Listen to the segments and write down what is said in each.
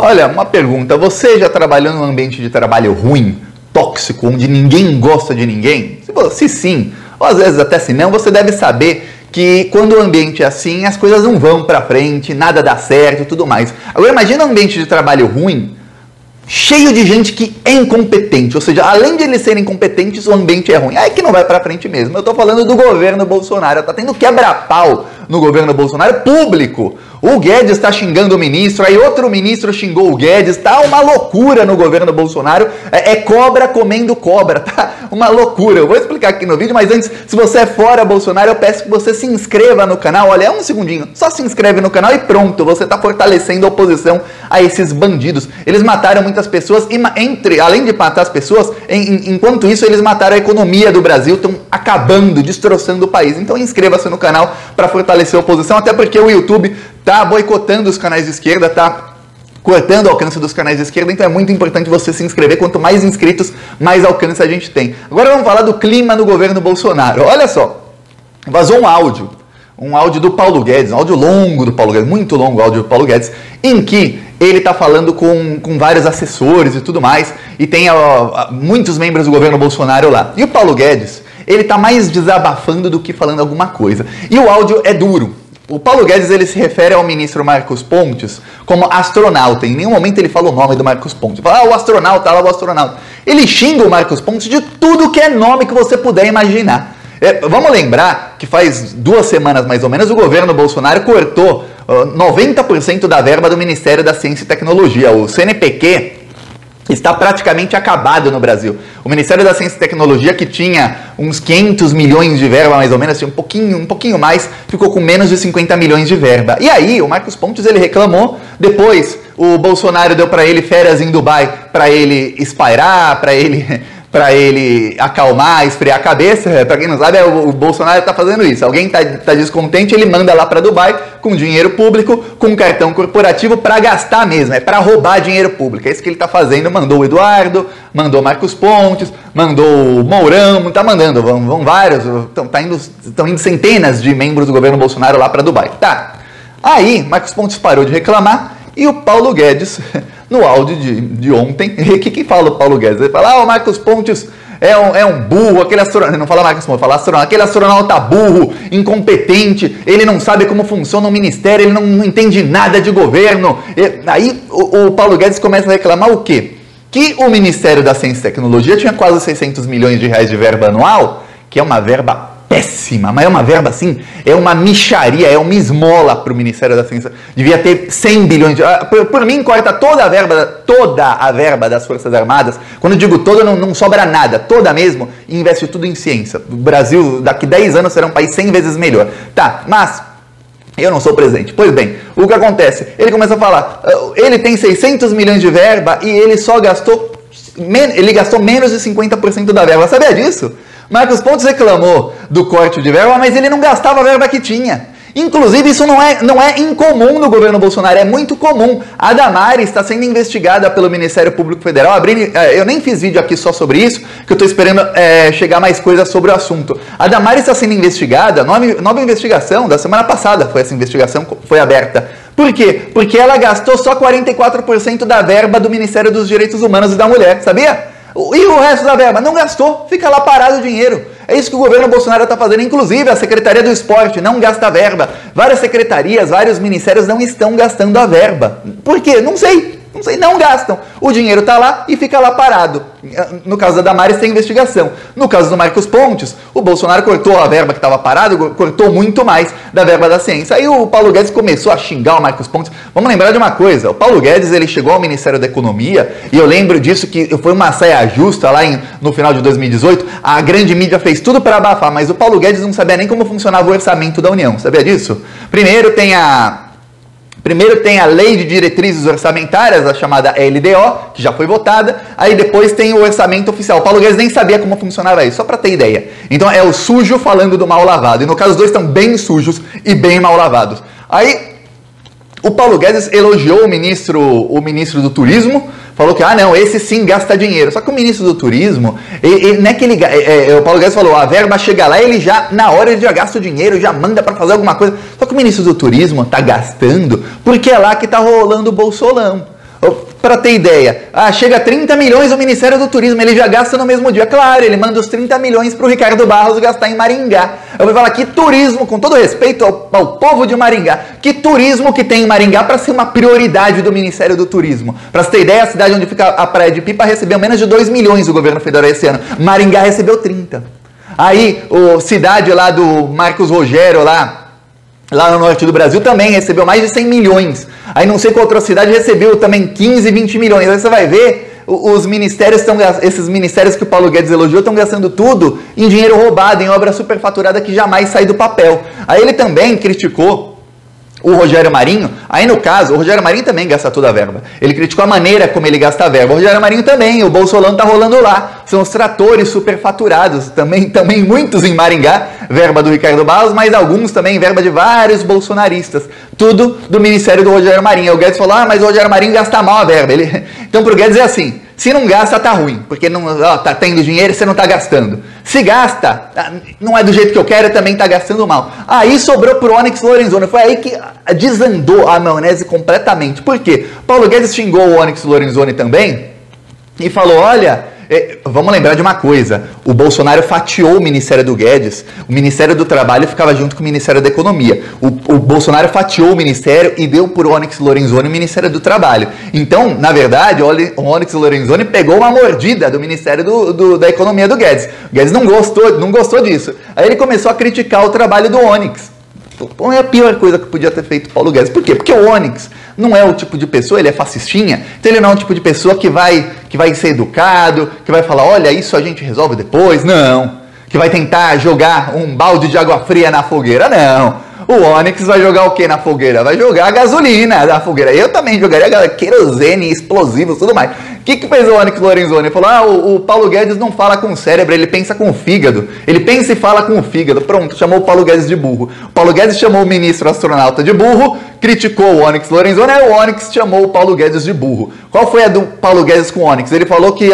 Olha, uma pergunta, você já trabalhou num ambiente de trabalho ruim, tóxico, onde ninguém gosta de ninguém? Se sim, ou às vezes até se não, você deve saber que quando o ambiente é assim, as coisas não vão pra frente, nada dá certo e tudo mais. Agora imagina um ambiente de trabalho ruim, cheio de gente que é incompetente, ou seja, além de eles serem incompetentes, o ambiente é ruim. Aí que não vai pra frente mesmo. Eu tô falando do governo Bolsonaro, tá tendo quebra-pau no governo Bolsonaro público. O Guedes tá xingando o ministro, aí outro ministro xingou o Guedes, tá uma loucura no governo Bolsonaro, é cobra comendo cobra, tá uma loucura. Eu vou explicar aqui no vídeo, mas antes, se você é fora Bolsonaro, eu peço que você se inscreva no canal. Olha, é um segundinho, só se inscreve no canal e pronto, você tá fortalecendo a oposição a esses bandidos. Eles mataram muitas pessoas e além de matar as pessoas, enquanto isso eles mataram a economia do Brasil, estão acabando, destroçando o país. Então inscreva-se no canal para fortalecer a oposição, até porque o YouTube tá boicotando os canais de esquerda, tá cortando o alcance dos canais de esquerda, então é muito importante você se inscrever. Quanto mais inscritos, mais alcance a gente tem. Agora vamos falar do clima no governo Bolsonaro. Olha só, vazou um áudio do Paulo Guedes, um áudio longo do Paulo Guedes, muito longo o áudio do Paulo Guedes, em que ele está falando com vários assessores e tudo mais, e tem muitos membros do governo Bolsonaro lá. E o Paulo Guedes, ele está mais desabafando do que falando alguma coisa. E o áudio é duro. O Paulo Guedes, ele se refere ao ministro Marcos Pontes como astronauta. Em nenhum momento ele fala o nome do Marcos Pontes. Fala, o astronauta, lá o astronauta. Ele xinga o Marcos Pontes de tudo que é nome que você puder imaginar. Vamos lembrar que faz 2 semanas, mais ou menos, o governo Bolsonaro cortou 90% da verba do Ministério da Ciência e Tecnologia. O CNPq está praticamente acabado no Brasil. O Ministério da Ciência e Tecnologia, que tinha uns 500 milhões de verba, mais ou menos, assim, um pouquinho mais, ficou com menos de 50 milhões de verba. E aí, o Marcos Pontes, ele reclamou, depois o Bolsonaro deu para ele férias em Dubai, para ele espairar, para ele acalmar, esfriar a cabeça. Para quem não sabe, o Bolsonaro está fazendo isso. Alguém tá descontente, ele manda lá para Dubai com dinheiro público, com cartão corporativo para gastar mesmo, para roubar dinheiro público. É isso que ele está fazendo. Mandou o Eduardo, mandou o Marcos Pontes, mandou o Mourão, tá mandando, vão vários, estão indo centenas de membros do governo Bolsonaro lá para Dubai. Tá. Aí, Marcos Pontes parou de reclamar e o Paulo Guedes, no áudio de ontem, o que fala o Paulo Guedes? Ele fala, o Marcos Pontes é um burro, aquele astronauta, não fala Marcos Pontes, fala astronauta, aquele astronauta burro, incompetente, ele não sabe como funciona o ministério, ele não entende nada de governo. Aí o Paulo Guedes começa a reclamar o quê? Que o Ministério da Ciência e Tecnologia tinha quase 600 milhões de reais de verba anual, que é uma verba péssima, mas é uma verba assim, é uma mixaria, é uma esmola para o Ministério da Ciência. Devia ter 100 bilhões de... Por mim, corta toda a verba das Forças Armadas. Quando eu digo toda, não sobra nada, toda mesmo, e investe tudo em ciência. O Brasil, daqui 10 anos, será um país 100 vezes melhor. Tá, mas eu não sou presidente. Pois bem, o que acontece? Ele começa a falar, ele tem 600 milhões de verba e ele gastou menos de 50% da verba. Sabia disso? Marcos Pontes reclamou do corte de verba, mas ele não gastava a verba que tinha. Inclusive, isso não é incomum no governo Bolsonaro, é muito comum. A Damares está sendo investigada pelo Ministério Público Federal. Eu nem fiz vídeo aqui só sobre isso, que eu estou esperando chegar mais coisas sobre o assunto. A Damares está sendo investigada, nova investigação, da semana passada foi essa investigação, foi aberta. Por quê? Porque ela gastou só 44% da verba do Ministério dos Direitos Humanos e da Mulher, sabia? E o resto da verba? Não gastou, fica lá parado o dinheiro. É isso que o governo Bolsonaro está fazendo. Inclusive, a Secretaria do Esporte não gasta verba. Várias secretarias, vários ministérios não estão gastando a verba. Por quê? Não sei, não gastam. O dinheiro está lá e fica lá parado. No caso da Damares tem investigação. No caso do Marcos Pontes, o Bolsonaro cortou a verba que estava parada, cortou muito mais da verba da ciência. Aí o Paulo Guedes começou a xingar o Marcos Pontes. Vamos lembrar de uma coisa, o Paulo Guedes ele chegou ao Ministério da Economia, e eu lembro disso que foi uma saia justa lá no final de 2018, a grande mídia fez tudo para abafar, mas o Paulo Guedes não sabia nem como funcionava o orçamento da União, sabia disso? Primeiro tem a Lei de Diretrizes Orçamentárias, a chamada LDO, que já foi votada. Aí depois tem o orçamento oficial. O Paulo Guedes nem sabia como funcionava isso, só para ter ideia. Então é o sujo falando do mal lavado. E no caso, os dois estão bem sujos e bem mal lavados. Aí o Paulo Guedes elogiou o ministro do Turismo, falou que, não, esse sim gasta dinheiro. Só que o ministro do Turismo, não é que o Paulo Guedes falou, a verba chega lá, ele já, na hora, ele já gasta o dinheiro, já manda para fazer alguma coisa. Só que o ministro do Turismo tá gastando porque é lá que tá rolando o Bolsolão. Para ter ideia, chega a 30 milhões o Ministério do Turismo, ele já gasta no mesmo dia. Claro, ele manda os 30 milhões para o Ricardo Barros gastar em Maringá. Eu vou falar que turismo, com todo respeito ao povo de Maringá, que turismo que tem em Maringá para ser uma prioridade do Ministério do Turismo. Para você ter ideia, a cidade onde fica a Praia de Pipa recebeu menos de 2 milhões do governo federal esse ano. Maringá recebeu 30. Aí, a cidade lá do Marcos Rogério, lá no norte do Brasil, também recebeu mais de 100 milhões. Aí não sei qual outra cidade recebeu também 15, 20 milhões. Aí você vai ver, os ministérios esses ministérios que o Paulo Guedes elogiou estão gastando tudo em dinheiro roubado, em obra superfaturada que jamais sai do papel. Aí ele também criticou o Rogério Marinho. Aí no caso, o Rogério Marinho também gasta toda a verba. Ele criticou a maneira como ele gasta a verba. O Rogério Marinho também, o Bolsolão tá rolando lá. São os tratores superfaturados, também muitos em Maringá, verba do Ricardo Barros, mas alguns também verba de vários bolsonaristas. Tudo do Ministério do Rogério Marinho. O Guedes falou, mas o Rogério Marinho gasta mal a verba. Então pro Guedes é assim, se não gasta, tá ruim, porque não tá tendo dinheiro e você não tá gastando. Se gasta, não é do jeito que eu quero, também tá gastando mal. Aí sobrou pro Onyx Lorenzoni. Foi aí que desandou a maionese completamente. Por quê? Paulo Guedes xingou o Onyx Lorenzoni também e falou, olha, vamos lembrar de uma coisa, o Bolsonaro fatiou o Ministério do Guedes, o Ministério do Trabalho ficava junto com o Ministério da Economia. O Bolsonaro fatiou o Ministério e deu por Onyx Lorenzoni o Ministério do Trabalho. Então, na verdade, o Onyx Lorenzoni pegou uma mordida do Ministério da Economia do Guedes. O Guedes não gostou disso. Aí ele começou a criticar o trabalho do Onyx. É a pior coisa que podia ter feito o Paulo Guedes. Por quê? Porque o Onyx não é o tipo de pessoa, ele é fascistinha, então ele não é o tipo de pessoa que vai ser educado, que vai falar, olha, isso a gente resolve depois. Não. Que vai tentar jogar um balde de água fria na fogueira. Não. O Onyx vai jogar o que na fogueira? Vai jogar a gasolina na fogueira. Eu também jogaria querosene, explosivos, tudo mais. O que fez o Onyx Lorenzoni? Ele falou, o Paulo Guedes não fala com o cérebro, ele pensa com o fígado. Ele pensa e fala com o fígado. Pronto, chamou o Paulo Guedes de burro. O Paulo Guedes chamou o ministro astronauta de burro, criticou o Onyx Lorenzoni, aí o Onyx chamou o Paulo Guedes de burro. Qual foi a do Paulo Guedes com o Onyx? Ele falou que,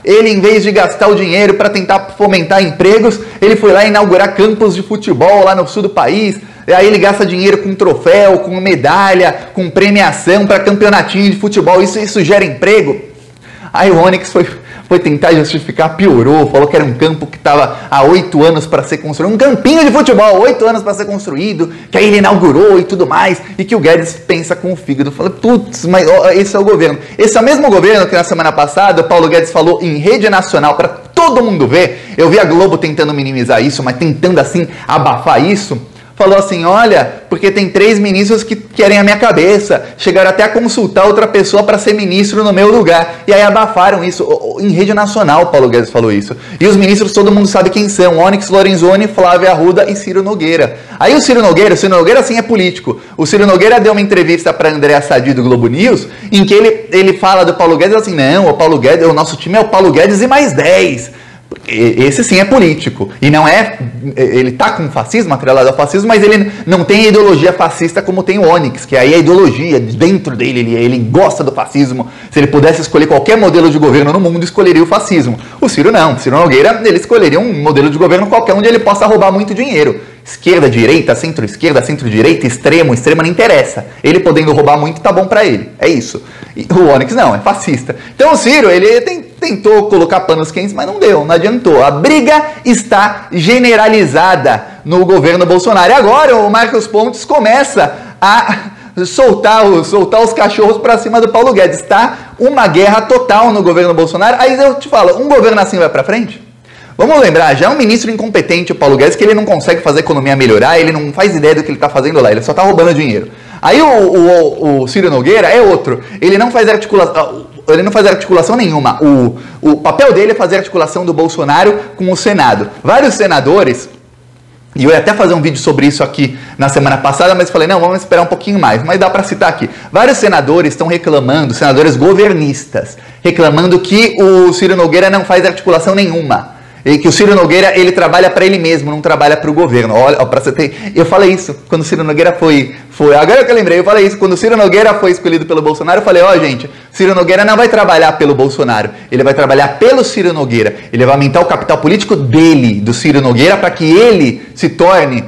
ele, em vez de gastar o dinheiro para tentar fomentar empregos, ele foi lá inaugurar campos de futebol lá no sul do país. E aí ele gasta dinheiro com troféu, com medalha, com premiação para campeonatinho de futebol. Isso gera emprego? Aí o Onyx foi tentar justificar, piorou, falou que era um campo que estava há 8 anos para ser construído, um campinho de futebol, 8 anos para ser construído, que aí ele inaugurou e tudo mais, e que o Guedes pensa com o fígado. Falei, putz, mas esse é o governo. Esse é o mesmo governo que na semana passada o Paulo Guedes falou em rede nacional para todo mundo ver. Eu vi a Globo tentando minimizar isso, mas tentando assim abafar isso. Falou assim, olha, porque tem 3 ministros que querem a minha cabeça, chegaram até a consultar outra pessoa para ser ministro no meu lugar, e aí abafaram isso, em rede nacional o Paulo Guedes falou isso, e os ministros todo mundo sabe quem são, Onyx Lorenzoni, Flávio Arruda e Ciro Nogueira. Aí o Ciro Nogueira sim é político, o Ciro Nogueira deu uma entrevista para Andréa Sadi do Globo News, em que ele fala do Paulo Guedes assim, não, o Paulo Guedes, o nosso time é o Paulo Guedes e mais 10. Esse sim é político, e não é, ele tá com fascismo, atrelado ao fascismo, mas ele não tem a ideologia fascista como tem o Onyx, que aí a ideologia dentro dele, ele gosta do fascismo. Se ele pudesse escolher qualquer modelo de governo no mundo, escolheria o fascismo. O Ciro não, o Ciro Nogueira, ele escolheria um modelo de governo qualquer onde ele possa roubar muito dinheiro. Esquerda, direita, centro-esquerda, centro-direita, extremo, não interessa. Ele podendo roubar muito, tá bom pra ele. É isso. E o Onyx não, é fascista. Então o Ciro, ele tentou colocar panos quentes, mas não deu, não adiantou. A briga está generalizada no governo Bolsonaro. E agora o Marcos Pontes começa a soltar os cachorros pra cima do Paulo Guedes. Tá uma guerra total no governo Bolsonaro. Aí eu te falo, um governo assim vai pra frente? Vamos lembrar, já é um ministro incompetente, o Paulo Guedes, que ele não consegue fazer a economia melhorar, ele não faz ideia do que ele está fazendo lá, ele só está roubando dinheiro. Aí o Ciro Nogueira é outro, ele não faz articulação nenhuma. O papel dele é fazer articulação do Bolsonaro com o Senado. Vários senadores, e eu ia até fazer um vídeo sobre isso aqui na semana passada, mas falei, não, vamos esperar um pouquinho mais, mas dá para citar aqui. Vários senadores estão reclamando, senadores governistas, reclamando que o Ciro Nogueira não faz articulação nenhuma. E que o Ciro Nogueira, ele trabalha para ele mesmo, não trabalha para o governo. Olha, para você ter... Eu falei isso quando o Ciro Nogueira foi... Agora que eu lembrei, eu falei isso. Quando o Ciro Nogueira foi escolhido pelo Bolsonaro, eu falei, gente, Ciro Nogueira não vai trabalhar pelo Bolsonaro, ele vai trabalhar pelo Ciro Nogueira. Ele vai aumentar o capital político dele, do Ciro Nogueira, para que ele se torne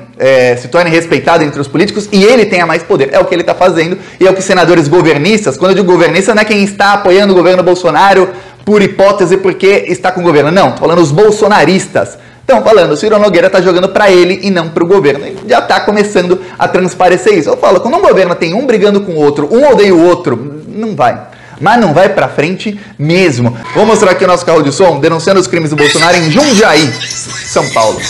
respeitado entre os políticos e ele tenha mais poder. É o que ele está fazendo e é o que senadores governistas, quando eu digo governista, não é quem está apoiando o governo Bolsonaro por hipótese porque está com o governo. Não, estou falando os bolsonaristas. Estão falando, o Ciro Nogueira está jogando para ele e não para o governo. E já está começando a transparecer isso. Eu falo, quando um governo tem um brigando com o outro, um odeia o outro, não vai. Mas não vai para frente mesmo. Vou mostrar aqui o nosso carro de som denunciando os crimes do Bolsonaro em Jundiaí, São Paulo.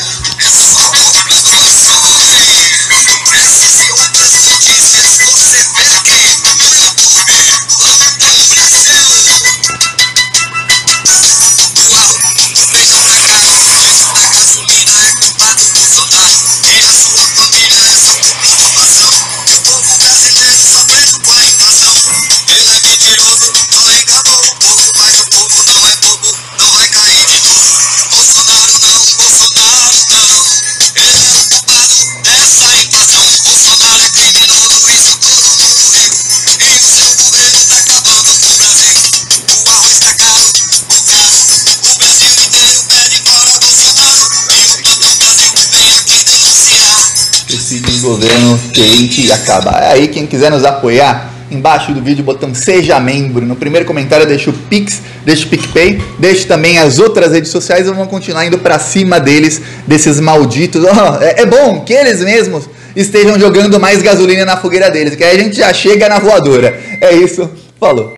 Esse governo tem que acabar. Aí quem quiser nos apoiar, embaixo do vídeo, botão seja membro. No primeiro comentário deixa o Pix, deixa o PicPay, deixa também as outras redes sociais e vamos continuar indo pra cima deles, desses malditos. É bom que eles mesmos estejam jogando mais gasolina na fogueira deles, que aí a gente já chega na voadora. É isso, falou.